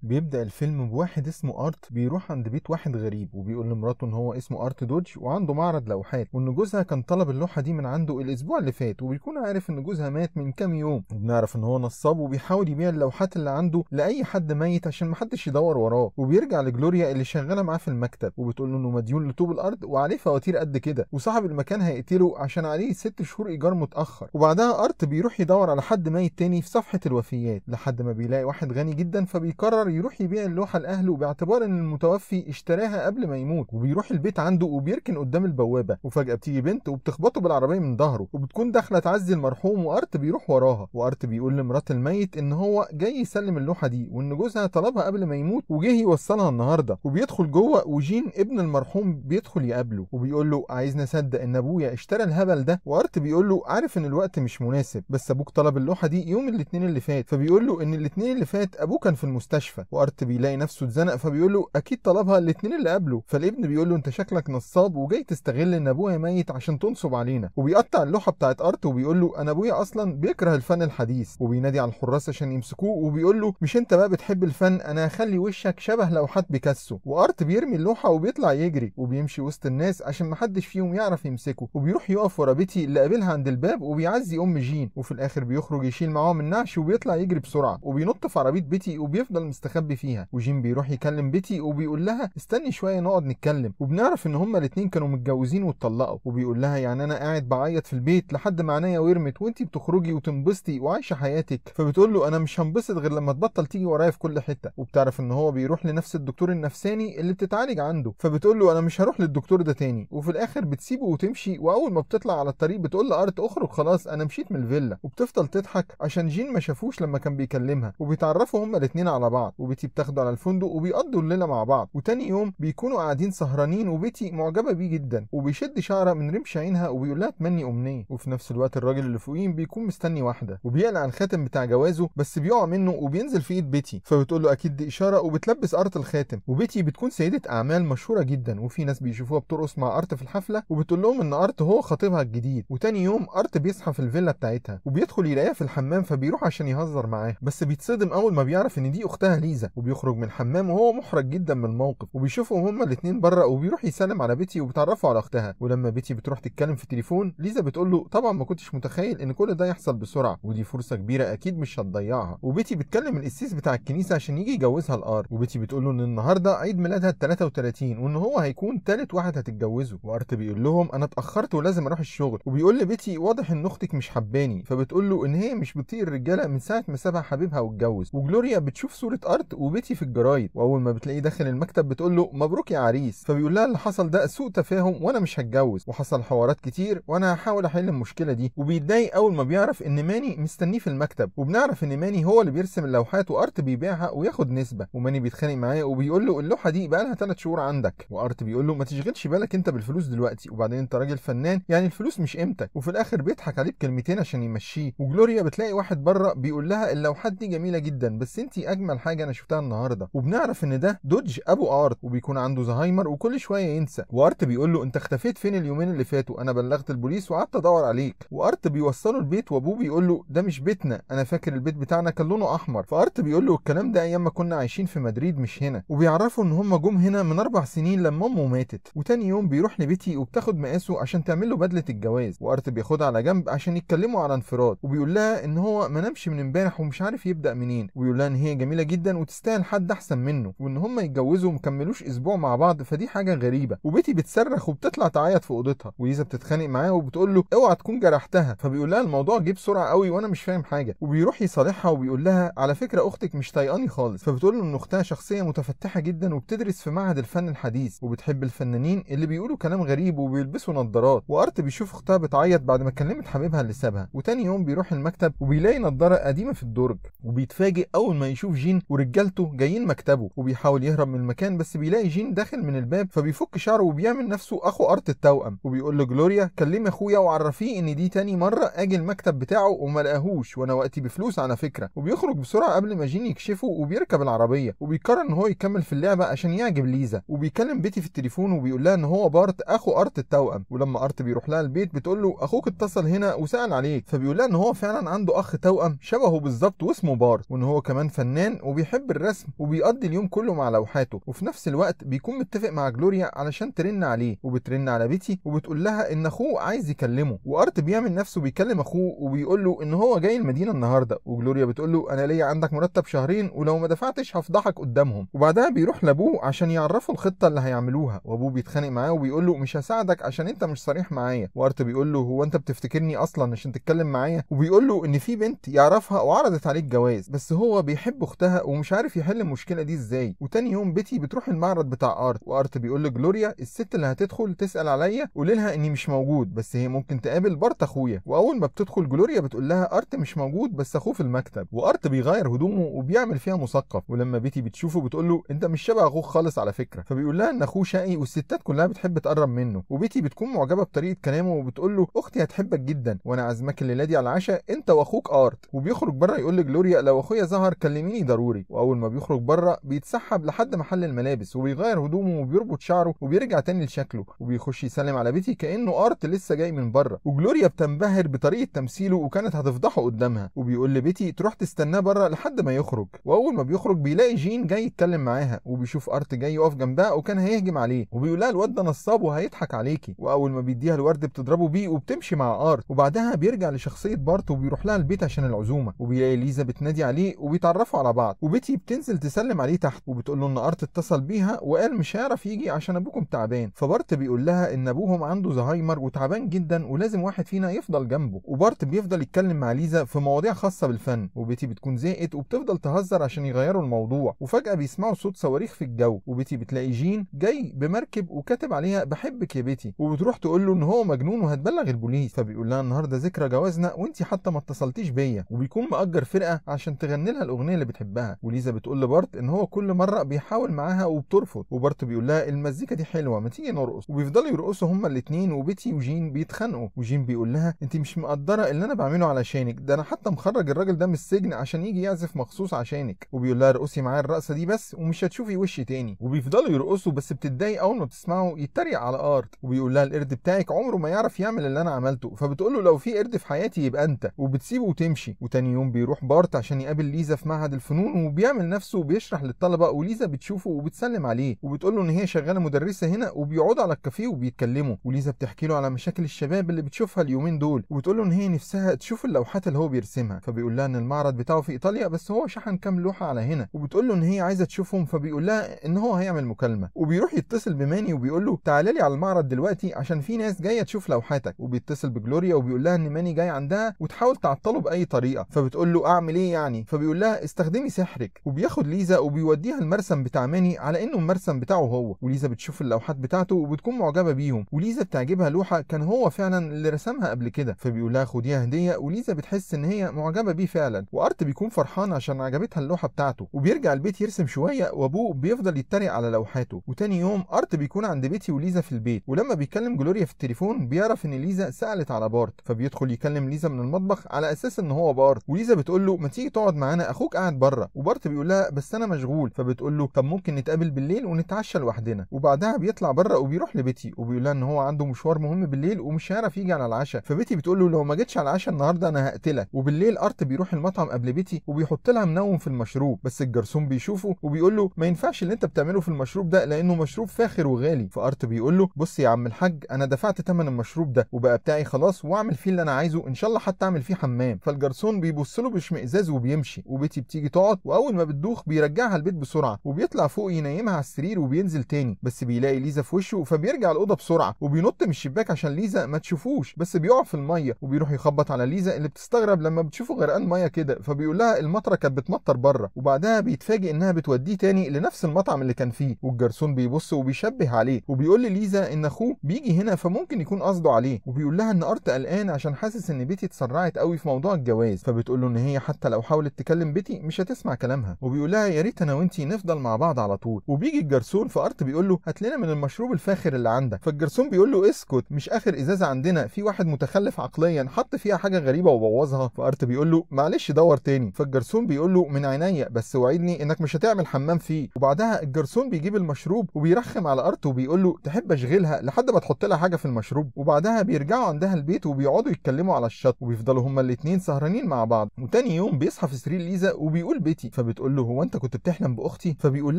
بيبدأ الفيلم بواحد اسمه ارت بيروح عند بيت واحد غريب وبيقول لمراته ان هو اسمه ارت دوج وعنده معرض لوحات وان جوزها كان طلب اللوحة دي من عنده الاسبوع اللي فات وبيكون عارف ان جوزها مات من كام يوم وبنعرف ان هو نصاب وبيحاول يبيع اللوحات اللي عنده لاي حد ميت عشان محدش يدور وراه. وبيرجع لجلوريا اللي شغالة معاه في المكتب وبتقول له انه مديون لطوب الارض وعليه فواتير قد كده وصاحب المكان هيقتله عشان عليه 6 شهور ايجار متأخر. وبعدها ارت بيروح يدور على حد ميت تاني في صفحة الوفيات لحد ما بيلاقي واحد غني جدا فبيقرر يروح يبيع اللوحة لأهله باعتبار إن المتوفي اشتراها قبل ما يموت. وبيروح البيت عنده وبيركن قدام البوابة وفجأة بتيجي بنت وبتخبطه بالعربية من ظهره وبتكون داخلة تعزي المرحوم وأرت بيروح وراها. وأرت بيقول لمرات الميت إن هو جاي يسلم اللوحة دي وإن جوزها طلبها قبل ما يموت وجه يوصلها النهاردة. وبيدخل جوه وجين ابن المرحوم بيدخل يقابله وبيقول له عايزني أصدق إن أبويا اشترى الهبل ده. وأرت بيقول له عارف إن الوقت مش مناسب بس أبوك طلب اللوحة دي يوم الاثنين اللي فات. فبيقول له إن الاثنين اللي فات أبوه كان في المستشفى. وأرت بيلاقي نفسه اتزنق فبيقول له اكيد طلبها الاثنين اللي قبله. فالابن بيقول له انت شكلك نصاب وجاي تستغل ان ابويا ميت عشان تنصب علينا. وبيقطع اللوحه بتاعت ارت وبيقول له انا ابويا اصلا بيكره الفن الحديث. وبينادي على الحراس عشان يمسكوه وبيقول له مش انت بقى بتحب الفن، انا هخلي وشك شبه لوحات بيكاسو. وارت بيرمي اللوحه وبيطلع يجري وبيمشي وسط الناس عشان محدش فيهم يعرف يمسكه. وبيروح يقف ورا بيتي اللي قابلها عند الباب وبيعزي ام جين. وفي الاخر بيخرج يشيل معاهم النعش وبيطلع يجري بسرعه وبينط في عربيه بيتي وبيفضل مستخبي فيها. وجين بيروح يكلم بيتي وبيقول لها استني شويه نقعد نتكلم. وبنعرف ان هما الاتنين كانوا متجوزين واتطلقوا. وبيقول لها يعني انا قاعد بعيط في البيت لحد ما عينيا ورمت وانتي بتخرجي وتنبسطي وعايشه حياتك. فبتقول له انا مش هنبسط غير لما تبطل تيجي ورايا في كل حته. وبتعرف ان هو بيروح لنفس الدكتور النفساني اللي بتتعالج عنده. فبتقول له انا مش هروح للدكتور ده تاني. وفي الاخر بتسيبه وتمشي. واول ما بتطلع على الطريق بتقول لارت اخرج خلاص انا مشيت من الفيلا. وبتفضل تضحك عشان جين ما شافوش لما كان بيكلمها. وبيتعرفوا هما الاتنين على بعض وبيتي بتاخده على الفندق وبيقضوا الليله مع بعض. وتاني يوم بيكونوا قاعدين سهرانين وبيتي معجبه بيه جدا وبيشد شعره من رمش عينها وبيقول لها تمني امنيه. وفي نفس الوقت الراجل اللي فوقيه بيكون مستني واحده وبيقلع الخاتم بتاع جوازه بس بيقع منه وبينزل في ايد بيتي. فبتقول له اكيد دي اشاره وبتلبس ارت الخاتم. وبيتي بتكون سيده اعمال مشهوره جدا وفي ناس بيشوفوها بترقص مع ارت في الحفله وبتقول لهم ان ارت هو خطيبها الجديد. وتاني يوم ارت بيصحى في الفيلا بتاعتها وبيدخل يلاقيها في الحمام فبيروح عشان يهزر معاها بس بيتصدم اول ما بيعرف ان دي اختها ليزا. وبيخرج من الحمام وهو محرج جدا من الموقف. وبيشوفهم هما الاتنين بره وبيروح يسلم على بيتي وبتعرفوا على اختها. ولما بيتي بتروح تتكلم في التليفون ليزا بتقول له طبعا ما كنتش متخيل ان كل ده يحصل بسرعه ودي فرصه كبيره اكيد مش هتضيعها. وبيتي بتكلم القسيس بتاع الكنيسه عشان يجي يجوزها الار. وبيتي بتقول له ان النهارده عيد ميلادها ال 33 وان هو هيكون تالت واحد هتتجوزه. وارت بيقول لهم انا اتاخرت ولازم اروح الشغل. وبيقول لبيتي واضح ان اختك مش حباني. فبتقول له ان هي مش بتطيق الرجاله من ساعه ما سابها حبيبها واتجوز. وجلوريا بتشوف صوره ارت وبيتي في الجرايد واول ما بتلاقيه داخل المكتب بتقول له مبروك يا عريس. فبيقول لها اللي حصل ده سوء تفاهم وانا مش هتجوز وحصل حوارات كتير وانا هحاول احل المشكله دي. وبيتضايق اول ما بيعرف ان ماني مستنيه في المكتب. وبنعرف ان ماني هو اللي بيرسم اللوحات وارت بيبيعها وياخد نسبه. وماني بيتخانق معاه وبيقول له اللوحه دي بقى لها 3 شهور عندك. وارت بيقول له ما تشغلش بالك انت بالفلوس دلوقتي وبعدين انت راجل فنان يعني الفلوس مش قيمتك. وفي الاخر بيضحك عليه بكلمتين عشان يمشيه. وجلوريا بتلاقي واحد بره بيقول لها اللوحات دي جميله جدا بس انت اجمل حاجه انا شفتها النهارده. وبنعرف ان ده دوج ابو ارت وبيكون عنده زهايمر وكل شويه ينسى. وارت بيقول له انت اختفيت فين اليومين اللي فاتوا؟ انا بلغت البوليس وقعدت ادور عليك. وارت بيوصله البيت وابوه بيقول له ده مش بيتنا، انا فاكر البيت بتاعنا كان لونه احمر. فارت بيقول له الكلام ده ايام ما كنا عايشين في مدريد مش هنا. وبيعرفوا ان هم جم هنا من 4 سنين لما امه ماتت. وتاني يوم بيروح لبيتي وبتاخد مقاسه عشان تعمل له بدله الجواز. وارت بياخدها على جنب عشان يتكلموا على انفراد. وبيقول لها ان هو ما نامش من امبارح ومش عارف يبدا منين. وبيقول لها ان هي جميله جدا وتستاهل حد احسن منه وان هم يتجوزوا ومكملوش اسبوع مع بعض فدي حاجه غريبه. وبيتي بتصرخ وبتطلع تعيط في اوضتها. وليزا بتتخانق معاه وبتقول له اوعى تكون جرحتها. فبيقول لها الموضوع جه بسرعه قوي وانا مش فاهم حاجه. وبيروح يصالحها وبيقول لها على فكره اختك مش طايقاني خالص. فبتقول له ان اختها شخصيه متفتحه جدا وبتدرس في معهد الفن الحديث وبتحب الفنانين اللي بيقولوا كلام غريب وبيلبسوا نظارات. وارت بيشوف اختها بتعيط بعد ما كلمت حبيبها اللي سابها. وتاني يوم بيروح المكتب وبيلاقي نظاره قديمه في الدرج. وبيتفاجئ اول ما يشوف جين ورجالته جايين مكتبه. وبيحاول يهرب من المكان بس بيلاقي جين داخل من الباب فبيفك شعره وبيعمل نفسه اخو ارت التوأم. وبيقول لجلوريا كلمي اخويا وعرفيه ان دي تاني مره اجي المكتب بتاعه وما لقاهوش وانا وقتي بفلوس على فكره. وبيخرج بسرعه قبل ما جين يكشفه وبيركب العربيه. وبيقرر ان هو يكمل في اللعبه عشان يعجب ليزا. وبيكلم بيتي في التليفون وبيقول لها ان هو بارت اخو ارت التوأم. ولما ارت بيروح لها البيت بتقول له اخوك اتصل هنا وسأل عليك. فبيقول لها ان هو فعلا عنده اخ توأم شبهه بالظبط واسمه بارت وان هو كمان فنان بيحب الرسم وبيقضي اليوم كله مع لوحاته، وفي نفس الوقت بيكون متفق مع جلوريا علشان ترن عليه، وبترن على بيتي وبتقول لها ان اخوه عايز يكلمه، وارت بيعمل نفسه بيكلم اخوه وبيقول له ان هو جاي المدينه النهارده، وجلوريا بتقول له انا ليا عندك مرتب شهرين ولو ما دفعتش هفضحك قدامهم. وبعدها بيروح لابوه عشان يعرفه الخطه اللي هيعملوها، وابوه بيتخانق معاه وبيقول له مش هساعدك عشان انت مش صريح معايا، وارت بيقول له هو انت بتفتكرني اصلا عشان تتكلم معايا، وبيقول له ان في بنت يعرفها وعرضت عليه الجواز، بس هو بيحب اختها ومش عارف يحل المشكله دي ازاي. وتاني يوم بيتي بتروح المعرض بتاع ارت، وارت بيقول لجلوريا الست اللي هتدخل تسال عليا قولي لها اني مش موجود، بس هي ممكن تقابل بارت اخويا. واول ما بتدخل جلوريا بتقول لها ارت مش موجود بس اخوه في المكتب، وارت بيغير هدومه وبيعمل فيها مثقف، ولما بيتي بتشوفه بتقول له انت مش شبه اخوك خالص على فكره، فبيقول لها ان اخوه شقي والستات كلها بتحب تقرب منه، وبيتي بتكون معجبه بطريقه كلامه وبتقول له اختي هتحبك جدا وانا عازمك الليله دي على العشاء انت واخوك ارت. وبيخرج بره يقول لجلوريا لو اخويا ظهر كلميني ضروري، واول ما بيخرج بره بيتسحب لحد محل الملابس وبيغير هدومه وبيربط شعره وبيرجع تاني لشكله، وبيخش يسلم على بيتي كانه ارت لسه جاي من بره، وجلوريا بتنبهر بطريقه تمثيله وكانت هتفضحه قدامها، وبيقول لبيتي تروح تستناه بره لحد ما يخرج. واول ما بيخرج بيلاقي جين جاي يتكلم معاها، وبيشوف ارت جاي يقف جنبها وكان هيهجم عليه، وبيقول لها الواد ده نصاب وهيضحك عليكي، واول ما بيديها الورد بتضربه بيه وبتمشي مع ارت. وبعدها بيرجع لشخصيه بارت وبيروح لها البيت عشان العزومه، وبيلاقي ليزا بتنادي عليه وبيتعرفوا على بعض، وبيتي بتنزل تسلم عليه تحت وبتقول له ان ارت اتصل بيها وقال مش هيعرف يجي عشان ابوكم تعبان، فبارت بيقول لها ان ابوهم عنده زهايمر وتعبان جدا ولازم واحد فينا يفضل جنبه، وبارت بيفضل يتكلم مع ليزا في مواضيع خاصه بالفن، وبيتي بتكون زهقت وبتفضل تهزر عشان يغيروا الموضوع، وفجاه بيسمعوا صوت صواريخ في الجو، وبيتي بتلاقي جين جاي بمركب وكاتب عليها بحبك يا بيتي، وبتروح تقول له ان هو مجنون وهتبلغ البوليس، فبيقول لها النهارده ذكرى جوازنا وانت حتى ما اتصلتيش بيا، وبيكون مأجر فرقه عشان تغني لها الاغنيه اللي بتحبها. وليزا بتقول لبارت ان هو كل مره بيحاول معاها وبترفض، وبارت بيقول لها المزيكا دي حلوه ما تيجي نرقص، وبيفضلوا يرقصوا هما الاثنين، وبيتي وجين بيتخانقوا، وجين بيقول لها انت مش مقدره اللي انا بعمله علشانك، ده انا حتى مخرج الراجل ده من السجن عشان يجي يعزف مخصوص عشانك، وبيقول لها ارقصي معايا الرقصه دي بس ومش هتشوفي وشي تاني، وبيفضلوا يرقصوا بس بتتضايق اول ما بتسمعه يتريق على ارت، وبيقول لها القرد بتاعك عمره ما يعرف يعمل اللي انا عملته، فبتقول له لو في قرد في حياتي يبقى انت، وبتسيبه وتمشي. وتاني يوم بيروح بارت عشان يقابل ليزا في معهد الفنون، وبيعمل نفسه بيشرح للطلبه، وليزا بتشوفه وبتسلم عليه وبتقول له ان هي شغاله مدرسه هنا، وبيقعدوا على الكافيه وبيتكلموا، وليزا بتحكي له على مشاكل الشباب اللي بتشوفها اليومين دول، وبتقول له ان هي نفسها تشوف اللوحات اللي هو بيرسمها، فبيقول لها ان المعرض بتاعه في ايطاليا بس هو شحن كام لوحه على هنا، وبتقول له ان هي عايزه تشوفهم، فبيقول لها ان هو هيعمل مكالمه، وبيروح يتصل بماني وبيقول له تعالى لي على المعرض دلوقتي عشان في ناس جايه تشوف لوحاتك، وبيتصل بجلوريا وبيقول لها ان ماني جاي عندها وتحاول تعطله باي طريقه، فبتقول له اعمل ايه يعني، فبيقول لها استخدمي سحرك، وبياخد ليزا وبيوديها المرسم بتاع ماني على انه المرسم بتاعه هو، وليزا بتشوف اللوحات بتاعته وبتكون معجبه بيهم، وليزا بتعجبها لوحه كان هو فعلا اللي رسمها قبل كده، فبيقول لها خديها هديه، وليزا بتحس ان هي معجبه بيه فعلا، وارت بيكون فرحان عشان عجبتها اللوحه بتاعته، وبيرجع البيت يرسم شويه، وابوه بيفضل يتريق على لوحاته. وتاني يوم ارت بيكون عند بيتي وليزا في البيت، ولما بيكلم جلوريا في التليفون بيعرف ان ليزا سالت على بارت، فبيدخل يكلم ليزا من المطبخ على اساس ان هو بارت، وليزا بتقول له ما تيجي تقعد معانا اخوك قاعد بره، وبارت بيقول لها بس انا مشغول، فبتقول له طب ممكن نتقابل بالليل ونتعشى لوحدنا، وبعدها بيطلع بره وبيروح لبيتي وبيقول لها ان هو عنده مشوار مهم بالليل ومش هيعرف يجي على العشاء، فبيتي بتقول له لو ما جيتش على العشاء النهارده انا هقتلك. وبالليل ارت بيروح المطعم قبل بيتي وبيحط لها منوم في المشروب، بس الجرسون بيشوفه وبيقول له ما ينفعش اللي انت بتعمله في المشروب ده لانه مشروب فاخر وغالي، فارت بيقول له بص يا عم الحاج انا دفعت ثمن المشروب ده وبقى بتاعي خلاص واعمل فيه اللي انا عايزه ان شاء الله حتى اعمل فيه حمام، فالجرسون بيبص له باشمئزاز وبيمشي، وبيتي بتيجي تقعد واول ما بتدوخ بيرجعها البيت بسرعه، وبيطلع فوق ينيمها على السرير وبينزل تاني، بس بيلاقي ليزا في وشه فبيرجع الاوضه بسرعه وبينط من الشباك عشان ليزا ما تشوفوش، بس بيقع في الميه وبيروح يخبط على ليزا اللي بتستغرب لما بتشوفه غرقان ميه كده، فبيقول لها المطره كانت بتمطر بره، وبعدها بيتفاجئ انها بتوديه تاني لنفس المطعم اللي كان فيه، والجرسون بيبص وبيشبه عليه وبيقول لليزا ان اخوه بيجي هنا فممكن يكون قصده عليه، وبيقول لها ان ارت قلقان عشان حاسس ان بيتي اتسرعت قوي في موضوع الجواز، فبتقول له ان هي حتى لو حاولت تكلم بيتي مش هتسمع كلامها، وبيقول لها يا ريت انا وانتي نفضل مع بعض على طول. وبيجي الجرسون فارت بيقول له هات لنا من المشروب الفاخر اللي عندك، فالجرسون بيقول له اسكت مش اخر ازازه عندنا، في واحد متخلف عقليا حط فيها حاجه غريبه وبوظها، فارت بيقول له معلش دور تاني، فالجرسون بيقول له من عينيا بس وعدني انك مش هتعمل حمام فيه. وبعدها الجرسون بيجيب المشروب وبيرخم على ارت وبيقول له تحب اشغلها لحد ما تحط لها حاجه في المشروب، وبعدها بيرجعوا عندها البيت وبيقعدوا يتكلموا على الشط، وبيفضلوا هما الاثنين سهرانين مع بعض. وتاني يوم بيصحى في سرير ليزا وبيقول بيتي، فبتقول له هو انت كنت بتحلم باختي؟ فبيقول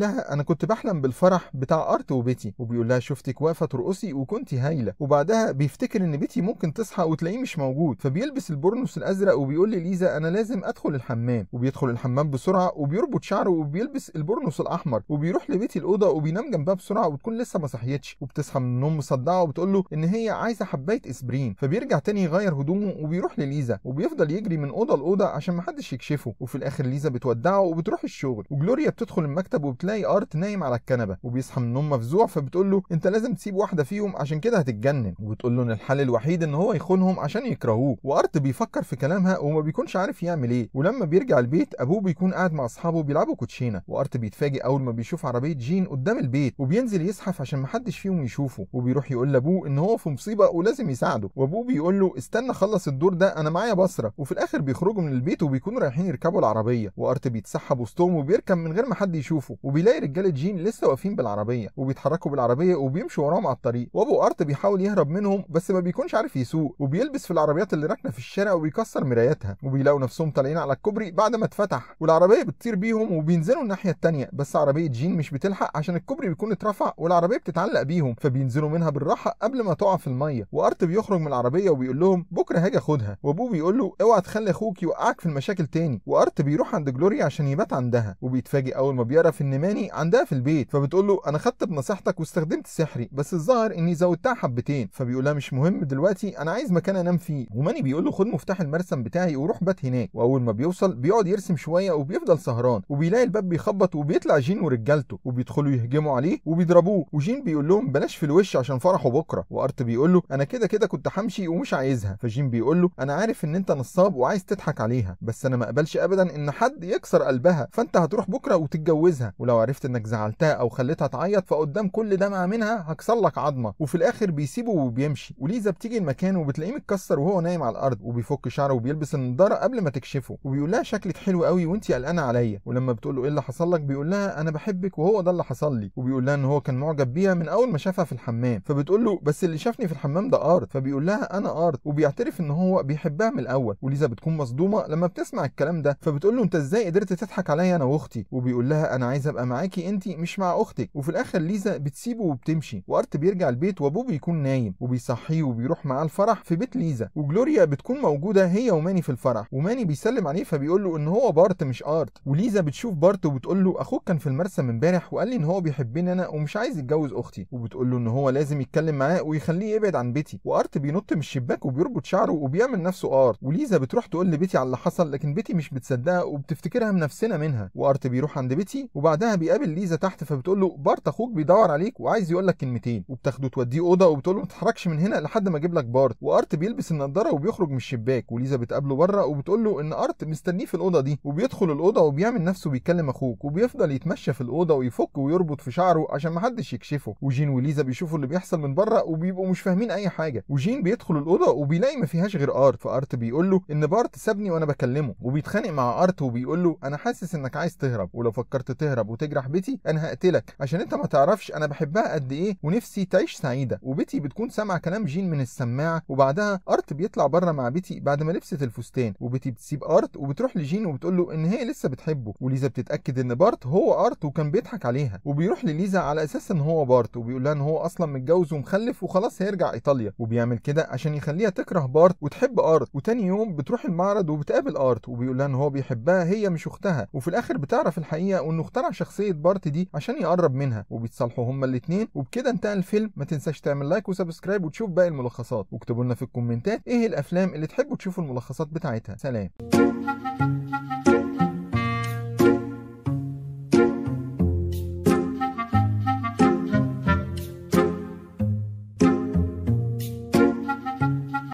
لها انا كنت بحلم بالفرح بتاع ارت وبيتي. وبيقول لها شفتك واقفه ترقصي وكنتي هايله. وبعدها بيفتكر ان بيتي ممكن تصحى وتلاقيه مش موجود، فبيلبس البورنوس الازرق وبيقول لليزا انا لازم ادخل الحمام. وبيدخل الحمام بسرعه وبيربط شعره وبيلبس البورنوس الاحمر وبيروح لبيتي الاوضه وبينام جنبها بسرعه وبتكون لسه ما صحيتش، وبتصحى من النوم مصدعه وبتقول له ان هي عايزه حبايه اسبرين. فبيرجع تاني يغير هدومه وبيروح لليزا وبيفضل يجري من اوضه لاوضه عشان محدش يكشفه. وفي الاخر ليزا بتودعه وبتروح الشغل، وجلوريا بتدخل المكتب وبتلاقي ارت نايم على الكنبه وبيصحى من النوم مفزوع. فبتقول له انت لازم تسيب واحده فيهم عشان كده هتتجنن، وبتقول له ان الحل الوحيد ان هو يخونهم عشان يكرهوه. وارت بيفكر في كلامها وما بيكونش عارف يعمل ايه. ولما بيرجع البيت ابوه بيكون قاعد مع اصحابه بيلعبوا كوتشينه، وارت بيتفاجئ اول ما بيشوف عربيه جين قدام البيت وبينزل يزحف عشان محدش فيهم يشوفه. وبيروح يقول لابوه ان هو في مصيبه ولازم يساعده، وابوه بيقول له استنى خلص الدور ده انا معايا بصره. وفي الاخر بيخرجوا من البيت وبيكونوا رايحين يركبوا العربيه، وارت بيتسحب وسطهم وبيركب من غير ما حد يشوفه. وبيلاقي رجاله جين لسه واقفين بالعربيه وبيتحركوا بالعربيه وبيمشوا وراهم على الطريق، وابو ارت بيحاول يهرب منهم بس ما بيكونش عارف يسوق، وبيلبس في العربيات اللي راكنه في الشارع وبيكسر مراياتها. وبيلاقوا نفسهم طالعين على الكوبري بعد ما اتفتح، والعربيه بتطير بيهم وبينزلوا الناحيه الثانيه، بس عربيه جين مش بتلحق عشان الكوبري بيكون اترفع والعربيه بتتعلق بيهم، فبينزلوا منها بالراحه قبل ما تقع في الميه. وارت بيخرج من العربيه وبيقول لهم بكره هاجي اخدها، وابوه بيقول له اوعى تخلي اخوك يوقعك في المشاكل تاني. وارت بيروح عند جلوريا عشان يبات عندها، وبيتفاجئ اول ما بيعرف ان ماني عندها في البيت. فبتقول له انا خدت بنصيحتك واستخدمت سحري بس الظاهر اني زودتها حبتين. فبيقول لها مش مهم دلوقتي انا عايز مكان انام فيه. وماني بيقول له خد مفتاح المرسم بتاعي وروح بات هناك. واول ما بيوصل بيقعد يرسم شويه وبيفضل سهران، وبيلاقي الباب بيخبط وبيطلع جين ورجالته وبيدخلوا يهجموا عليه وبيضربوه. وجين بيقول لهم بلاش في الوش عشان فرحه بكره. وارت بيقول له انا كده كده كنت همشي ومش عايزها. فجين بيقول له انا عارف ان انت نصاب وعايز تضحك عليها، بس انا ما اقبلش ابدا ان حد يكسر قلبها، فانت هتروح بكره وتتجوزها، ولو عرفت انك زعلتها او خليتها تعيط فقدام كل دمعه منها هكسر لك عظمه. وفي الاخر بيسيبه وبيمشي. وليزا بتيجي المكان وبتلاقيه متكسر وهو نايم على الارض، وبيفك شعره وبيلبس النضاره قبل ما تكشفه، وبيقول لها شكلك حلو قوي وانت قلقانه عليا. ولما بتقول له ايه اللي حصل لك بيقول لها انا بحبك وهو ده اللي حصل لي. وبيقول لها ان هو كان معجب بيها من اول ما شافها في الحمام. فبتقول له بس اللي شافني في الحمام ده ارت. فبيقول لها انا ارت، وبيعترف ان هو بيحبها من الاول. وليزا بتكون مصدومه لما بتسمع الكلام ده، فبتقول له انت ازاي قدرت تضحك عليا انا واختي؟ وبيقول لها انا عايز ابقى معاكي انت مش مع اختك. وفي الاخر ليزا بتسيبه وبتمشي، وارت بيرجع البيت وابوه بيكون نايم وبيصحيه وبيروح معاه الفرح في بيت ليزا. وجلوريا بتكون موجوده هي وماني في الفرح، وماني بيسلم عليه فبيقول له ان هو بارت مش ارت. وليزا بتشوف بارت وبتقول له اخوك كان في المرسم امبارح وقال لي ان هو بيحبني انا ومش عايز يتجوز اختي. وبتقول له ان هو لازم يتكلم معاه ويخليه يبعد عن بيتي. وارت بينط من الشباك وبيربط شعره وبيعمل نفسه ارت. وليزا بتروح تقول لبيتي على اللي حصل، لكن بيتي مش بتصدقها وبتفتكرها منافسنا منها. وارت بيروح عند بيتي وبعدها بيقابل ليزا تحت، فبتقول له بارت اخوك بيدور عليك وعايز يقول لك كلمتين. وبتاخده توديه اوضه وبتقول له ما تتحركش من هنا لحد ما اجيب لك بارت. وارت بيلبس النضاره وبيخرج من الشباك، وليزا بتقابله بره وبتقول له ان ارت مستنيه في الاوضه دي. وبيدخل الاوضه وبيعمل نفسه بيكلم اخوك، وبيفضل يتمشى في الاوضه ويفك ويربط في شعره عشان ما حدش يكشفه. وجين وليزا بيشوفوا اللي بيحصل من بره وبيبقوا مش فاهمين اي حاجه. وجين بيدخل الاوضه وبيلاقي ما فيهاش غير ارت. فارت بيقول له ان بارت سابني وانا بكلمه، وبيتخانق مع ارت وبيقول له انا حاسس انك عايز تهرب، ولو فكرت تهرب وتجرح بيتي انا هقتلك عشان انت ما تعرفش انا بحبها قد ايه ونفسي تعيش سعيده. وبيتي بتكون سامعه كلام جين من السماعه. وبعدها ارت بيطلع بره مع بيتي بعد ما لبست الفستان، وبيتي بتسيب ارت وبتروح لجين وبتقول له ان هي لسه بتحبه. وليزا بتتاكد ان بارت هو ارت وكان بيضحك عليها، وبيروح لليزا على اساس ان هو بارت، وبيقول لها ان هو اصلا متجوز ومخلف وخلاص هيرجع ايطاليا، وبيعمل كده عشان يخليها تكره بارت وتحب ارت. وتاني يوم بتروح المعرض وبتقابل ارت وبيقول لها ان هو بيحبها هي مش اختها. وفي الاخر بتعرف الحقيقه وانه اخترع شخصيه بارت دي عشان يقرب منها، وبيتصالحوا هما الاثنين. وبكده انتهى الفيلم. ما تنساش تعمل لايك وسبسكرايب وتشوف باقي الملخصات، واكتبوا لنا في الكومنتات ايه الافلام اللي تحبوا تشوفوا الملخصات بتاعتها. سلام.